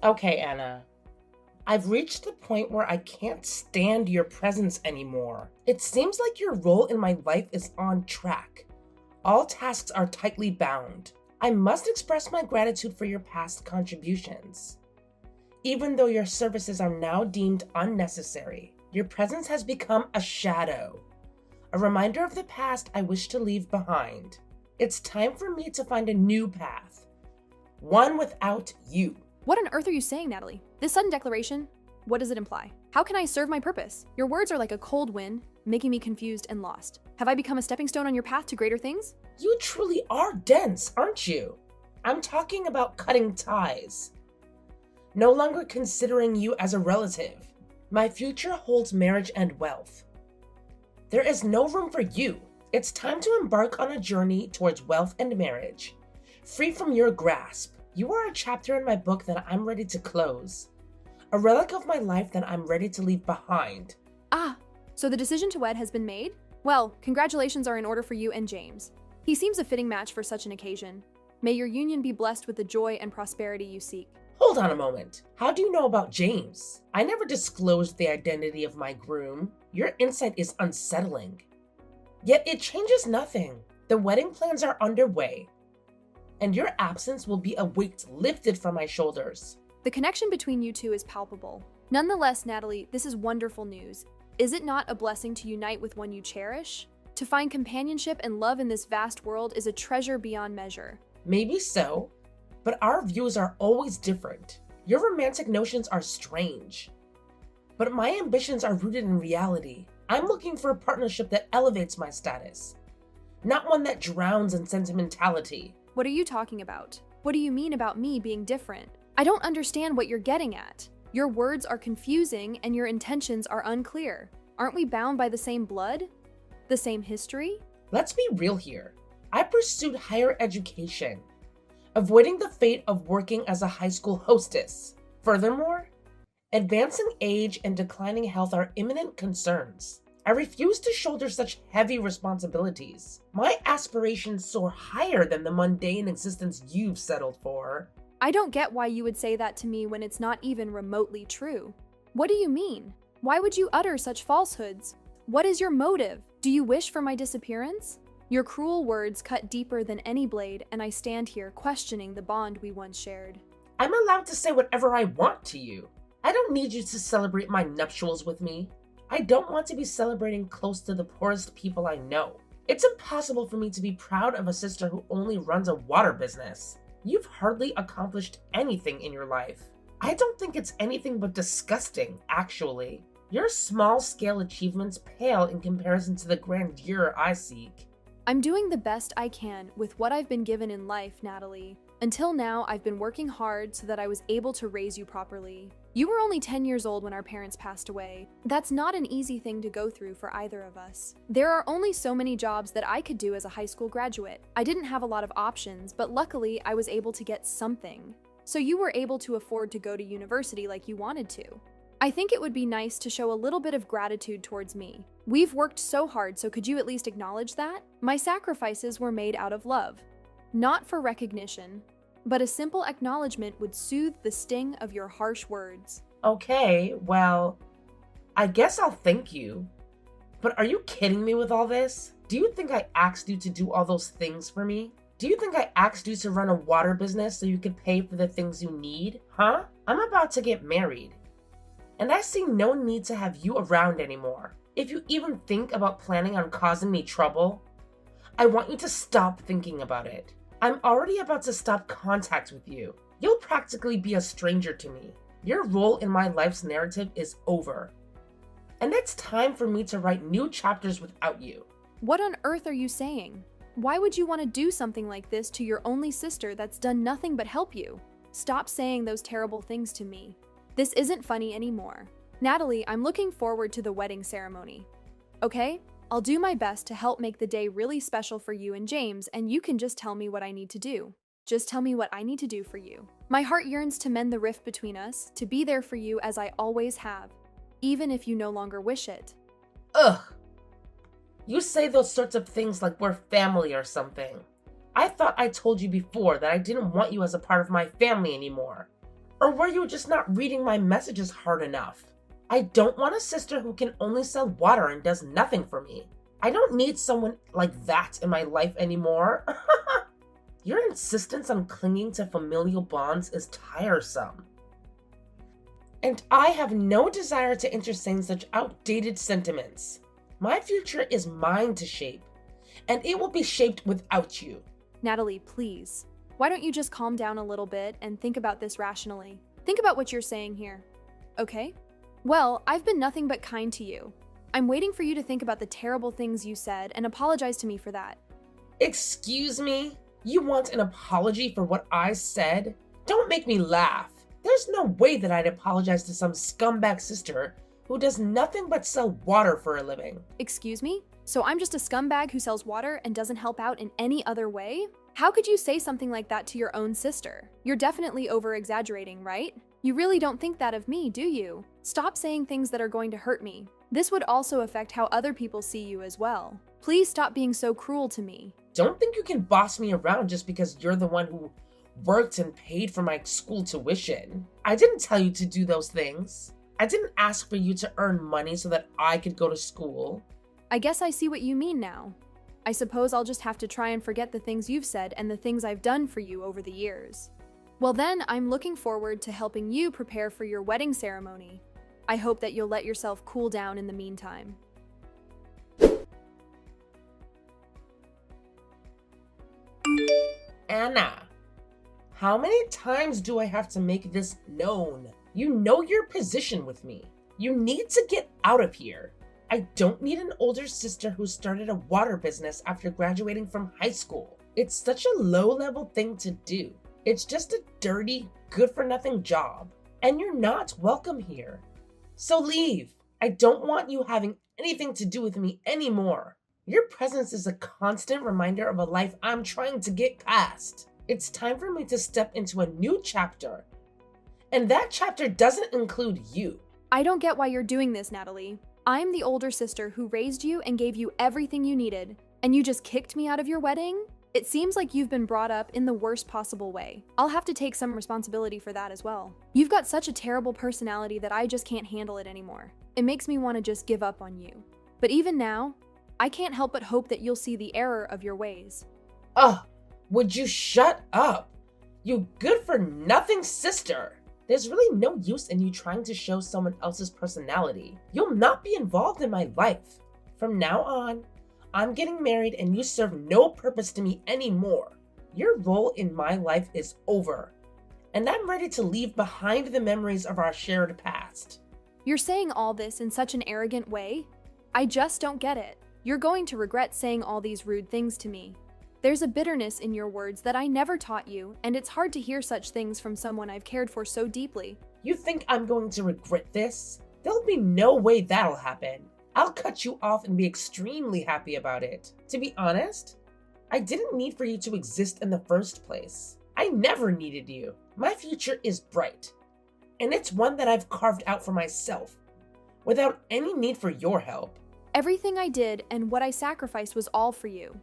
Okay, Anna. I've reached the point where I can't stand your presence anymore. It seems like your role in my life is on track. All tasks are tightly bound. I must express my gratitude for your past contributions. Even though your services are now deemed unnecessary, your presence has become a shadow, a reminder of the past I wish to leave behind. It's time for me to find a new path, one without you. What on earth are you saying, Natalie? This sudden declaration, what does it imply? How can I serve my purpose? Your words are like a cold wind, making me confused and lost. Have I become a stepping stone on your path to greater things? You truly are dense, aren't you? I'm talking about cutting ties. No longer considering you as a relative. My future holds marriage and wealth. There is no room for you. It's time to embark on a journey towards wealth and marriage. Free from your grasp. You are a chapter in my book that I'm ready to close. A relic of my life that I'm ready to leave behind. Ah, so the decision to wed has been made? Well, congratulations are in order for you and James. He seems a fitting match for such an occasion. May your union be blessed with the joy and prosperity you seek. Hold on a moment. How do you know about James? I never disclosed the identity of my groom. Your insight is unsettling. Yet it changes nothing. The wedding plans are underway, and your absence will be a weight lifted from my shoulders. The connection between you two is palpable. Nonetheless, Natalie, this is wonderful news. Is it not a blessing to unite with one you cherish? To find companionship and love in this vast world is a treasure beyond measure. Maybe so, but our views are always different. Your romantic notions are strange, but my ambitions are rooted in reality. I'm looking for a partnership that elevates my status, not one that drowns in sentimentality. What are you talking about? What do you mean about me being different? I don't understand what you're getting at. Your words are confusing and your intentions are unclear. Aren't we bound by the same blood? The same history? Let's be real here. I pursued higher education, avoiding the fate of working as a high school hostess. Furthermore, advancing age and declining health are imminent concerns. I refuse to shoulder such heavy responsibilities. My aspirations soar higher than the mundane existence you've settled for. I don't get why you would say that to me when it's not even remotely true. What do you mean? Why would you utter such falsehoods? What is your motive? Do you wish for my disappearance? Your cruel words cut deeper than any blade, and I stand here questioning the bond we once shared. I'm allowed to say whatever I want to you. I don't need you to celebrate my nuptials with me. I don't want to be celebrating close to the poorest people I know. It's impossible for me to be proud of a sister who only runs a water business. You've hardly accomplished anything in your life. I don't think it's anything but disgusting, actually. Your small-scale achievements pale in comparison to the grandeur I seek. I'm doing the best I can with what I've been given in life, Natalie. Until now, I've been working hard so that I was able to raise you properly. You were only 10 years old when our parents passed away. That's not an easy thing to go through for either of us. There are only so many jobs that I could do as a high school graduate. I didn't have a lot of options, but luckily I was able to get something. So you were able to afford to go to university like you wanted to. I think it would be nice to show a little bit of gratitude towards me. We've worked so hard, so could you at least acknowledge that? My sacrifices were made out of love. Not for recognition, but a simple acknowledgement would soothe the sting of your harsh words. Okay, well, I guess I'll thank you. But are you kidding me with all this? Do you think I asked you to do all those things for me? Do you think I asked you to run a water business so you could pay for the things you need? Huh? I'm about to get married, and I see no need to have you around anymore. If you even think about planning on causing me trouble, I want you to stop thinking about it. I'm already about to stop contact with you. You'll practically be a stranger to me. Your role in my life's narrative is over. And it's time for me to write new chapters without you. What on earth are you saying? Why would you want to do something like this to your only sister that's done nothing but help you? Stop saying those terrible things to me. This isn't funny anymore. Natalie, I'm looking forward to the wedding ceremony. Okay? I'll do my best to help make the day really special for you and James, and you can just tell me what I need to do. Just tell me what I need to do for you. My heart yearns to mend the rift between us, to be there for you as I always have, even if you no longer wish it. Ugh. You say those sorts of things like we're family or something. I thought I told you before that I didn't want you as a part of my family anymore. Or were you just not reading my messages hard enough? I don't want a sister who can only sell water and does nothing for me. I don't need someone like that in my life anymore. Your insistence on clinging to familial bonds is tiresome. And I have no desire to entertain such outdated sentiments. My future is mine to shape, and it will be shaped without you. Natalie, please. Why don't you just calm down a little bit and think about this rationally? Think about what you're saying here. Okay? Well, I've been nothing but kind to you. I'm waiting for you to think about the terrible things you said and apologize to me for that. Excuse me? You want an apology for what I said? Don't make me laugh. There's no way that I'd apologize to some scumbag sister who does nothing but sell water for a living. Excuse me? So I'm just a scumbag who sells water and doesn't help out in any other way? How could you say something like that to your own sister? You're definitely over-exaggerating, right? You really don't think that of me, do you? Stop saying things that are going to hurt me. This would also affect how other people see you as well. Please stop being so cruel to me. Don't think you can boss me around just because you're the one who worked and paid for my school tuition. I didn't tell you to do those things. I didn't ask for you to earn money so that I could go to school. I guess I see what you mean now. I suppose I'll just have to try and forget the things you've said and the things I've done for you over the years. Well then, I'm looking forward to helping you prepare for your wedding ceremony. I hope that you'll let yourself cool down in the meantime. Anna, how many times do I have to make this known? You know your position with me. You need to get out of here. I don't need an older sister who started a water business after graduating from high school. It's such a low-level thing to do. It's just a dirty, good-for-nothing job. And you're not welcome here. So leave. I don't want you having anything to do with me anymore. Your presence is a constant reminder of a life I'm trying to get past. It's time for me to step into a new chapter. And that chapter doesn't include you. I don't get why you're doing this, Natalie. I'm the older sister who raised you and gave you everything you needed, and you just kicked me out of your wedding? It seems like you've been brought up in the worst possible way. I'll have to take some responsibility for that as well. You've got such a terrible personality that I just can't handle it anymore. It makes me want to just give up on you. But even now, I can't help but hope that you'll see the error of your ways. Ugh, would you shut up? You good-for-nothing sister. There's really no use in you trying to show someone else's personality. You'll not be involved in my life. From now on, I'm getting married and you serve no purpose to me anymore. Your role in my life is over. And I'm ready to leave behind the memories of our shared past. You're saying all this in such an arrogant way? I just don't get it. You're going to regret saying all these rude things to me. There's a bitterness in your words that I never taught you, and it's hard to hear such things from someone I've cared for so deeply. You think I'm going to regret this? There'll be no way that'll happen. I'll cut you off and be extremely happy about it. To be honest, I didn't need for you to exist in the first place. I never needed you. My future is bright, and it's one that I've carved out for myself, without any need for your help. Everything I did and what I sacrificed was all for you.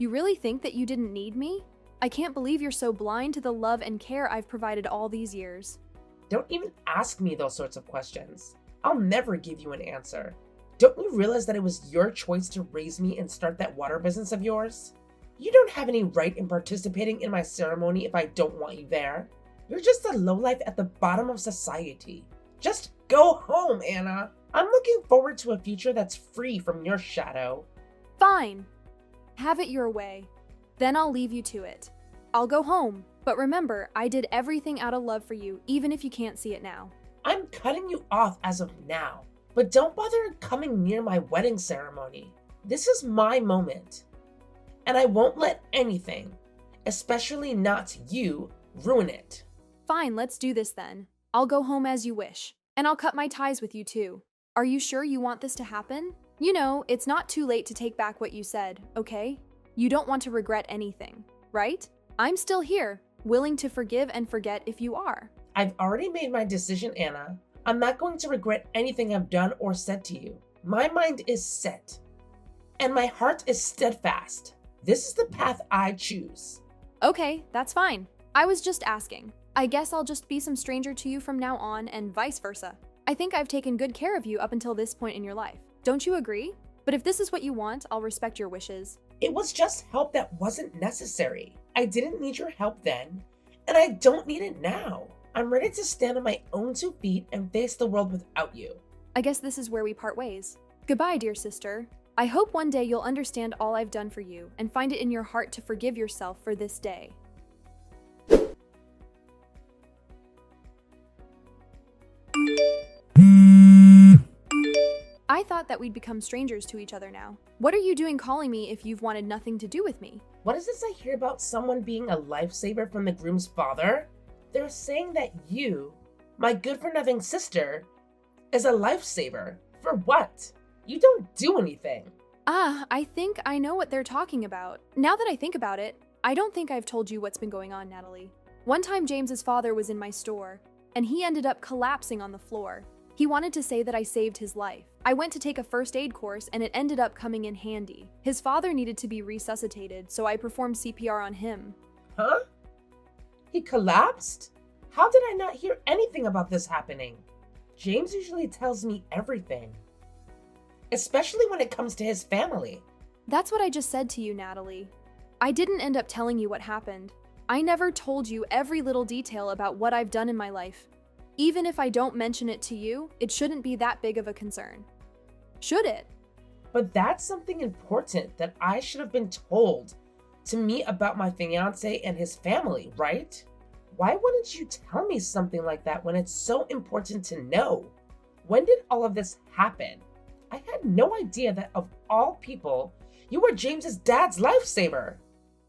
You really think that you didn't need me? I can't believe you're so blind to the love and care I've provided all these years. Don't even ask me those sorts of questions. I'll never give you an answer. Don't you realize that it was your choice to raise me and start that water business of yours? You don't have any right in participating in my ceremony if I don't want you there. You're just a lowlife at the bottom of society. Just go home, Anna. I'm looking forward to a future that's free from your shadow. Fine. Have it your way. Then I'll leave you to it. I'll go home, but remember, I did everything out of love for you, even if you can't see it now. I'm cutting you off as of now, but don't bother coming near my wedding ceremony. This is my moment, and I won't let anything, especially not you, ruin it. Fine, let's do this then. I'll go home as you wish, and I'll cut my ties with you too. Are you sure you want this to happen? You know, it's not too late to take back what you said, okay? You don't want to regret anything, right? I'm still here, willing to forgive and forget if you are. I've already made my decision, Anna. I'm not going to regret anything I've done or said to you. My mind is set, and my heart is steadfast. This is the path I choose. Okay, that's fine. I was just asking. I guess I'll just be some stranger to you from now on and vice versa. I think I've taken good care of you up until this point in your life. Don't you agree? But if this is what you want, I'll respect your wishes. It was just help that wasn't necessary. I didn't need your help then, and I don't need it now. I'm ready to stand on my own 2 feet and face the world without you. I guess this is where we part ways. Goodbye, dear sister. I hope one day you'll understand all I've done for you and find it in your heart to forgive yourself for this day. I thought that we'd become strangers to each other now. What are you doing calling me if you've wanted nothing to do with me? What is this I hear about someone being a lifesaver from the groom's father? They're saying that you, my good-for-nothing sister, is a lifesaver. For what? You don't do anything. I think I know what they're talking about. Now that I think about it, I don't think I've told you what's been going on, Natalie. One time James's father was in my store, and he ended up collapsing on the floor. He wanted to say that I saved his life. I went to take a first aid course and it ended up coming in handy. His father needed to be resuscitated, so I performed CPR on him. Huh? He collapsed? How did I not hear anything about this happening? James usually tells me everything, especially when it comes to his family. That's what I just said to you, Natalie. I didn't end up telling you what happened. I never told you every little detail about what I've done in my life. Even if I don't mention it to you, it shouldn't be that big of a concern. Should it? But that's something important that I should have been told to me about my fiancé and his family, right? Why wouldn't you tell me something like that when it's so important to know? When did all of this happen? I had no idea that of all people, you were James's dad's lifesaver.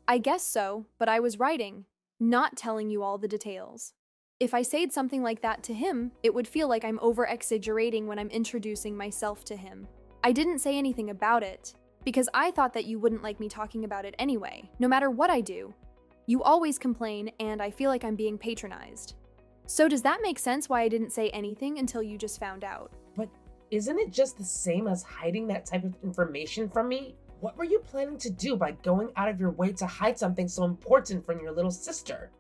I guess so, but I was writing, not telling you all the details. If I said something like that to him, it would feel like I'm over-exaggerating when I'm introducing myself to him. I didn't say anything about it, because I thought that you wouldn't like me talking about it anyway, no matter what I do. You always complain, and I feel like I'm being patronized. So does that make sense why I didn't say anything until you just found out? But isn't it just the same as hiding that type of information from me? What were you planning to do by going out of your way to hide something so important from your little sister?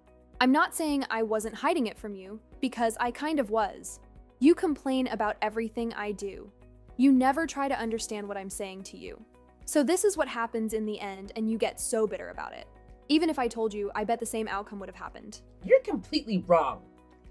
I'm not saying I wasn't hiding it from you, because I kind of was. You complain about everything I do. You never try to understand what I'm saying to you. So this is what happens in the end, and you get so bitter about it. Even if I told you, I bet the same outcome would have happened. You're completely wrong.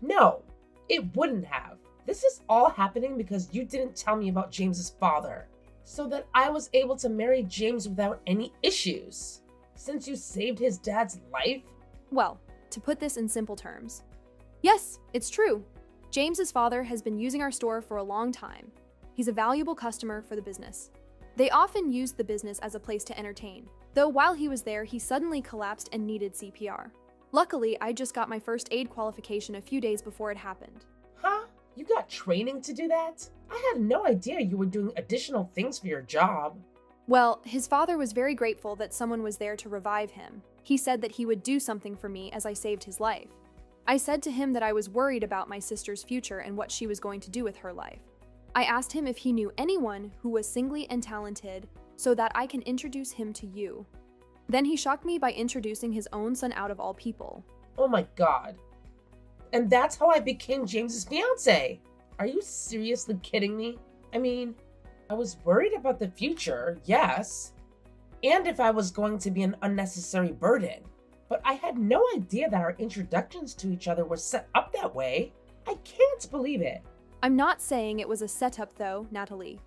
No, it wouldn't have. This is all happening because you didn't tell me about James's father, so that I was able to marry James without any issues. Since you saved his dad's life? Well, to put this in simple terms, yes, it's true. James's father has been using our store for a long time. He's a valuable customer for the business. They often used the business as a place to entertain, though while he was there, he suddenly collapsed and needed CPR. Luckily, I just got my first aid qualification a few days before it happened. Huh? You got training to do that? I had no idea you were doing additional things for your job. Well, his father was very grateful that someone was there to revive him. He said that he would do something for me as I saved his life. I said to him that I was worried about my sister's future and what she was going to do with her life. I asked him if he knew anyone who was singly and talented so that I can introduce him to you. Then he shocked me by introducing his own son out of all people. Oh my God. And that's how I became James's fiance. Are you seriously kidding me? I mean, I was worried about the future, yes, and if I was going to be an unnecessary burden. But I had no idea that our introductions to each other were set up that way. I can't believe it. I'm not saying it was a setup though, Natalie.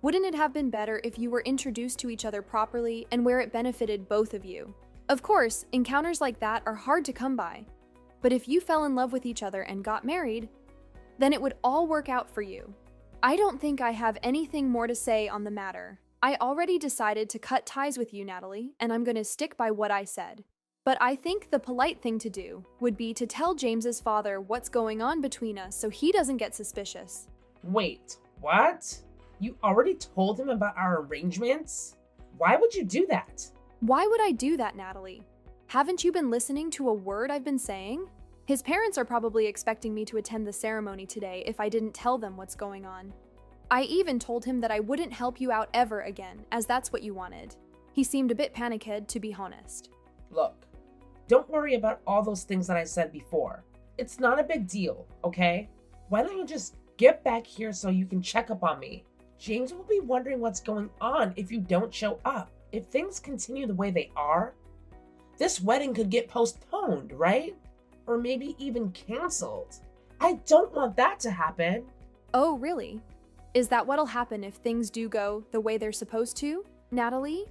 Wouldn't it have been better if you were introduced to each other properly and where it benefited both of you? Of course, encounters like that are hard to come by. But if you fell in love with each other and got married, then it would all work out for you. I don't think I have anything more to say on the matter. I already decided to cut ties with you, Natalie, and I'm going to stick by what I said. But I think the polite thing to do would be to tell James's father what's going on between us so he doesn't get suspicious. Wait, what? You already told him about our arrangements? Why would you do that? Why would I do that, Natalie? Haven't you been listening to a word I've been saying? His parents are probably expecting me to attend the ceremony today if I didn't tell them what's going on. I even told him that I wouldn't help you out ever again, as that's what you wanted. He seemed a bit panicked, to be honest. Look, don't worry about all those things that I said before. It's not a big deal, okay? Why don't you just get back here so you can check up on me? James will be wondering what's going on if you don't show up. If things continue the way they are, this wedding could get postponed, right? Or maybe even canceled. I don't want that to happen. Oh, really? Is that what'll happen if things do go the way they're supposed to, Natalie?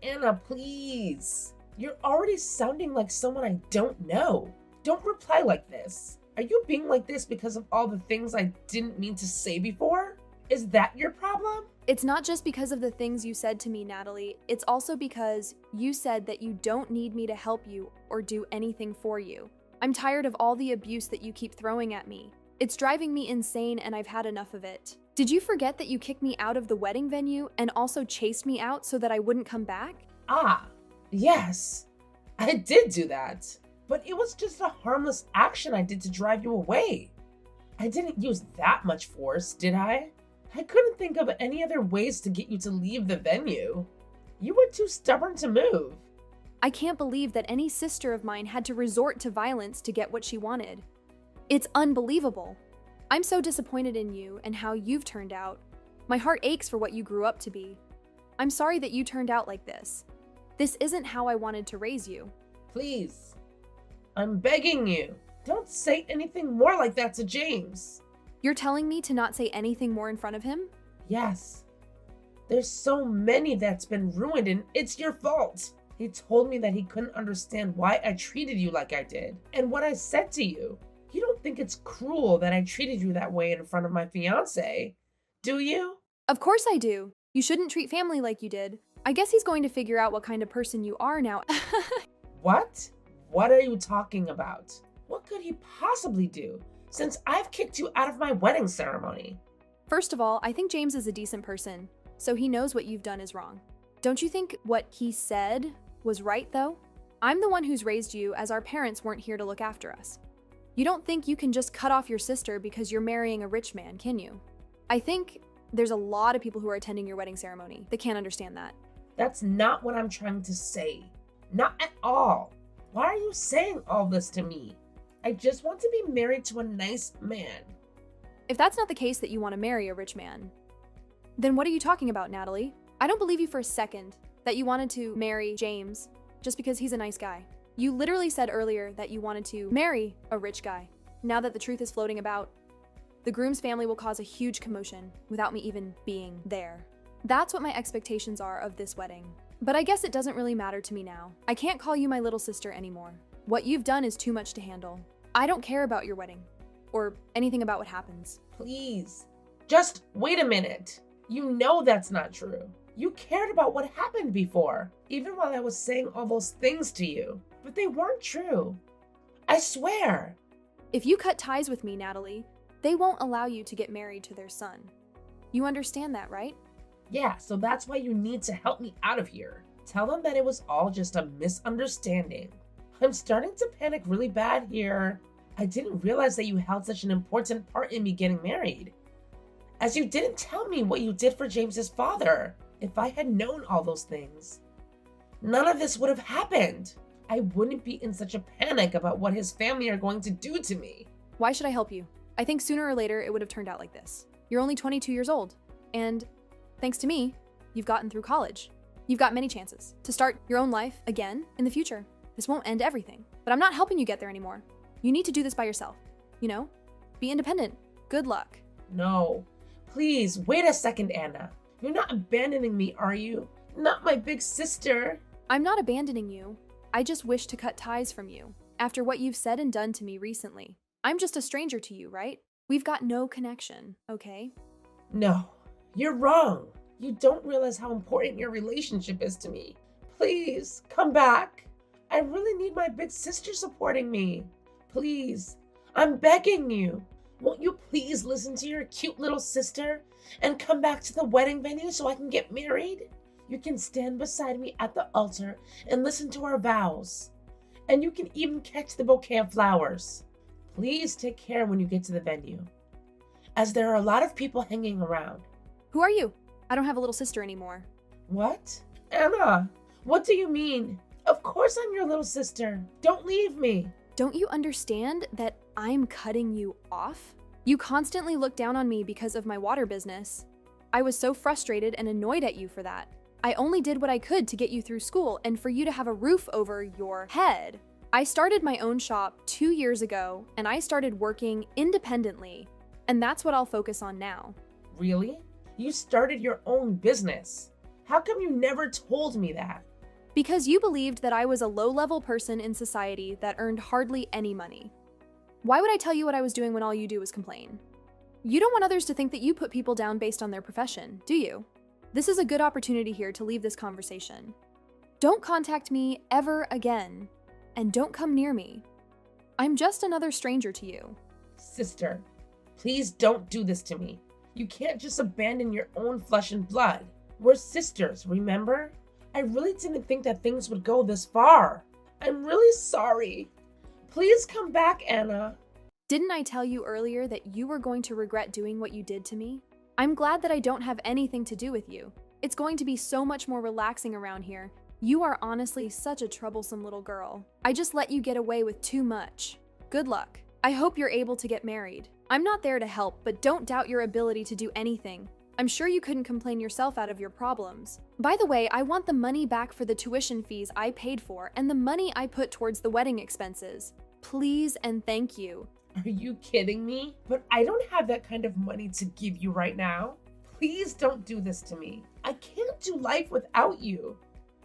Anna, please. You're already sounding like someone I don't know. Don't reply like this. Are you being like this because of all the things I didn't mean to say before? Is that your problem? It's not just because of the things you said to me, Natalie. It's also because you said that you don't need me to help you or do anything for you. I'm tired of all the abuse that you keep throwing at me. It's driving me insane and I've had enough of it. Did you forget that you kicked me out of the wedding venue and also chased me out so that I wouldn't come back? Ah, yes. I did do that. But it was just a harmless action I did to drive you away. I didn't use that much force, did I? I couldn't think of any other ways to get you to leave the venue. You were too stubborn to move. I can't believe that any sister of mine had to resort to violence to get what she wanted. It's unbelievable. I'm so disappointed in you and how you've turned out. My heart aches for what you grew up to be. I'm sorry that you turned out like this. This isn't how I wanted to raise you. Please, I'm begging you, don't say anything more like that to James. You're telling me to not say anything more in front of him? Yes. There's so many that's been ruined and it's your fault. He told me that he couldn't understand why I treated you like I did and what I said to you. You don't think it's cruel that I treated you that way in front of my fiance, do you? Of course I do. You shouldn't treat family like you did. I guess he's going to figure out what kind of person you are now. What? What are you talking about? What could he possibly do since I've kicked you out of my wedding ceremony? First of all, I think James is a decent person, so he knows what you've done is wrong. Don't you think what he said was right, though? I'm the one who's raised you, as our parents weren't here to look after us. You don't think you can just cut off your sister because you're marrying a rich man, can you? I think there's a lot of people who are attending your wedding ceremony that can't understand that. That's not what I'm trying to say. Not at all. Why are you saying all this to me? I just want to be married to a nice man. If that's not the case that you want to marry a rich man, then what are you talking about, Natalie? I don't believe you for a second that you wanted to marry James just because he's a nice guy. You literally said earlier that you wanted to marry a rich guy. Now that the truth is floating about, the groom's family will cause a huge commotion without me even being there. That's what my expectations are of this wedding. But I guess it doesn't really matter to me now. I can't call you my little sister anymore. What you've done is too much to handle. I don't care about your wedding or anything about what happens. Please, just wait a minute. You know that's not true. You cared about what happened before, even while I was saying all those things to you. But they weren't true. I swear. If you cut ties with me, Natalie, they won't allow you to get married to their son. You understand that, right? Yeah, so that's why you need to help me out of here. Tell them that it was all just a misunderstanding. I'm starting to panic really bad here. I didn't realize that you held such an important part in me getting married, as you didn't tell me what you did for James's father. If I had known all those things, none of this would have happened. I wouldn't be in such a panic about what his family are going to do to me. Why should I help you? I think sooner or later it would have turned out like this. You're only 22 years old, and thanks to me, you've gotten through college. You've got many chances to start your own life again in the future. This won't end everything, but I'm not helping you get there anymore. You need to do this by yourself. You know? Be independent. Good luck. No. Please, wait a second, Anna. You're not abandoning me, are you? Not my big sister. I'm not abandoning you. I just wish to cut ties from you after what you've said and done to me recently. I'm just a stranger to you, right? We've got no connection, okay? No, you're wrong. You don't realize how important your relationship is to me. Please, come back. I really need my big sister supporting me. Please, I'm begging you. Won't you please listen to your cute little sister and come back to the wedding venue so I can get married? You can stand beside me at the altar and listen to our vows. And you can even catch the bouquet of flowers. Please take care when you get to the venue, as there are a lot of people hanging around. Who are you? I don't have a little sister anymore. What? Anna, what do you mean? Of course I'm your little sister. Don't leave me. Don't you understand that I'm cutting you off? You constantly look down on me because of my water business. I was so frustrated and annoyed at you for that. I only did what I could to get you through school and for you to have a roof over your head. I started my own shop 2 years ago, and I started working independently. And that's what I'll focus on now. Really? You started your own business. How come you never told me that? Because you believed that I was a low-level person in society that earned hardly any money. Why would I tell you what I was doing when all you do is complain? You don't want others to think that you put people down based on their profession, do you? This is a good opportunity here to leave this conversation. Don't contact me ever again, and don't come near me. I'm just another stranger to you. Sister, please don't do this to me. You can't just abandon your own flesh and blood. We're sisters, remember? I really didn't think that things would go this far. I'm really sorry. Please come back, Anna. Didn't I tell you earlier that you were going to regret doing what you did to me? I'm glad that I don't have anything to do with you. It's going to be so much more relaxing around here. You are honestly such a troublesome little girl. I just let you get away with too much. Good luck. I hope you're able to get married. I'm not there to help, but don't doubt your ability to do anything. I'm sure you couldn't complain yourself out of your problems. By the way, I want the money back for the tuition fees I paid for and the money I put towards the wedding expenses. Please and thank you. Are you kidding me? But I don't have that kind of money to give you right now. Please don't do this to me. I can't do life without you.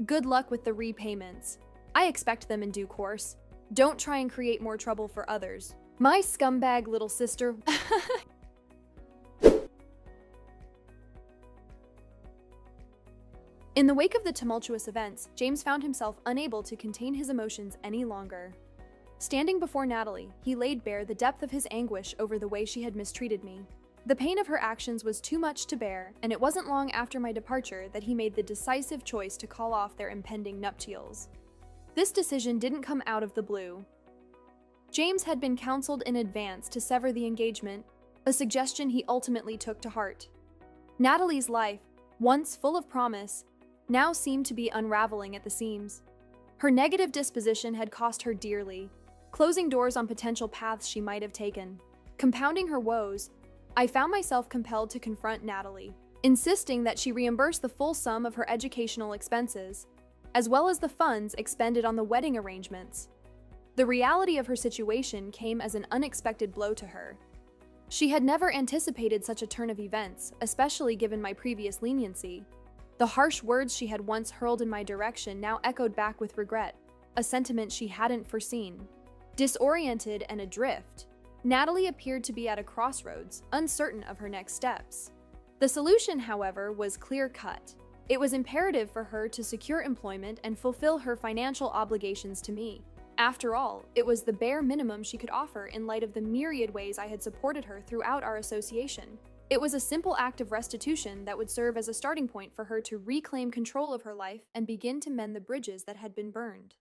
Good luck with the repayments. I expect them in due course. Don't try and create more trouble for others. My scumbag little sister. In the wake of the tumultuous events, James found himself unable to contain his emotions any longer. Standing before Natalie, he laid bare the depth of his anguish over the way she had mistreated me. The pain of her actions was too much to bear, and it wasn't long after my departure that he made the decisive choice to call off their impending nuptials. This decision didn't come out of the blue. James had been counseled in advance to sever the engagement, a suggestion he ultimately took to heart. Natalie's life, once full of promise, now seemed to be unraveling at the seams. Her negative disposition had cost her dearly, closing doors on potential paths she might have taken. Compounding her woes, I found myself compelled to confront Natalie, insisting that she reimburse the full sum of her educational expenses, as well as the funds expended on the wedding arrangements. The reality of her situation came as an unexpected blow to her. She had never anticipated such a turn of events, especially given my previous leniency. The harsh words she had once hurled in my direction now echoed back with regret, a sentiment she hadn't foreseen. Disoriented and adrift, Natalie appeared to be at a crossroads, uncertain of her next steps. The solution, however, was clear-cut. It was imperative for her to secure employment and fulfill her financial obligations to me. After all, it was the bare minimum she could offer in light of the myriad ways I had supported her throughout our association. It was a simple act of restitution that would serve as a starting point for her to reclaim control of her life and begin to mend the bridges that had been burned.